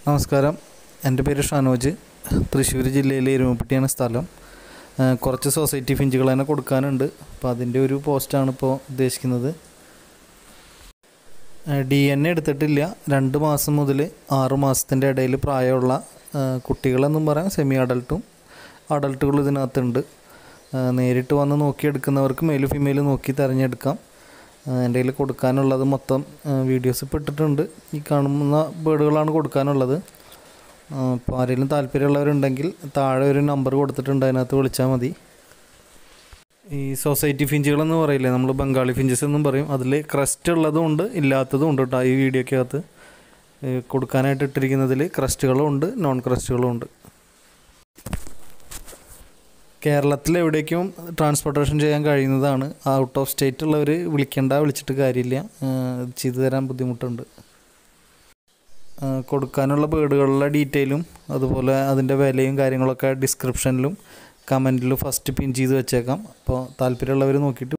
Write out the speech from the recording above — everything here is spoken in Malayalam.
നമസ്കാരം, എൻ്റെ പേര് ഷാനോജ്. തൃശ്ശൂർ ജില്ലയിലെ എരുമപ്പെട്ടിയാണ് സ്ഥലം. കുറച്ച് സൊസൈറ്റി ഫിഞ്ചുകൾ തന്നെ കൊടുക്കാനുണ്ട്. അപ്പോൾ അതിൻ്റെ ഒരു പോസ്റ്റാണ് ഇപ്പോൾ ഉദ്ദേശിക്കുന്നത്. DNA എടുത്തിട്ടില്ല. 2 മാസം മുതൽ 6 മാസത്തിൻ്റെ ഇടയിൽ പ്രായമുള്ള കുട്ടികളെന്നും പറയാം, സെമി അഡൾട്ടുകൾ ഇതിനകത്തുണ്ട്. നേരിട്ട് വന്ന് നോക്കിയെടുക്കുന്നവർക്ക് മെയിലും ഫീമെയിലും നോക്കി തിരഞ്ഞെടുക്കാം. എൻ്റെ കയ്യിൽ കൊടുക്കാനുള്ളത് മൊത്തം വീഡിയോസ് ഇപ്പോൾ ഇട്ടിട്ടുണ്ട്. ഈ കാണുന്ന ബേഡുകളാണ് കൊടുക്കാനുള്ളത്. അപ്പോൾ ആരെങ്കിലും താല്പര്യമുള്ളവരുണ്ടെങ്കിൽ താഴെ ഒരു നമ്പർ കൊടുത്തിട്ടുണ്ട്, അതിനകത്ത് വിളിച്ചാൽ മതി. ഈ സൊസൈറ്റി ഫിഞ്ചുകളെന്ന് പറയില്ലേ, നമ്മൾ ബംഗാളി ഫിഞ്ചസ് എന്നും പറയും. അതിൽ ക്രസ്റ്റ് ഉള്ളതും ഉണ്ട്, ഇല്ലാത്തതും ഉണ്ട് കേട്ടോ. ഈ വീഡിയോക്കകത്ത് കൊടുക്കാനായിട്ട് ഇട്ടിരിക്കുന്നതിൽ ക്രസ്റ്റുകളും ഉണ്ട്, നോൺ ക്രസ്റ്റുകളും ഉണ്ട്. കേരളത്തിൽ എവിടേക്കും ട്രാൻസ്പോർട്ടേഷൻ ചെയ്യാൻ കഴിയുന്നതാണ്. ഔട്ട് ഓഫ് സ്റ്റേറ്റ് ഉള്ളവർ വിളിച്ചിട്ട് കാര്യമില്ല, ചെയ്തു തരാൻ ബുദ്ധിമുട്ടുണ്ട്. കൊടുക്കാനുള്ള ബേഡുകളുടെ ഡീറ്റെയിലും അതുപോലെ അതിൻ്റെ വിലയും കാര്യങ്ങളൊക്കെ ഡിസ്ക്രിപ്ഷനിലും കമൻറ്റിലും ഫസ്റ്റ് പിൻ ചെയ്ത് വെച്ചേക്കാം. അപ്പോൾ താല്പര്യമുള്ളവർ നോക്കിയിട്ട്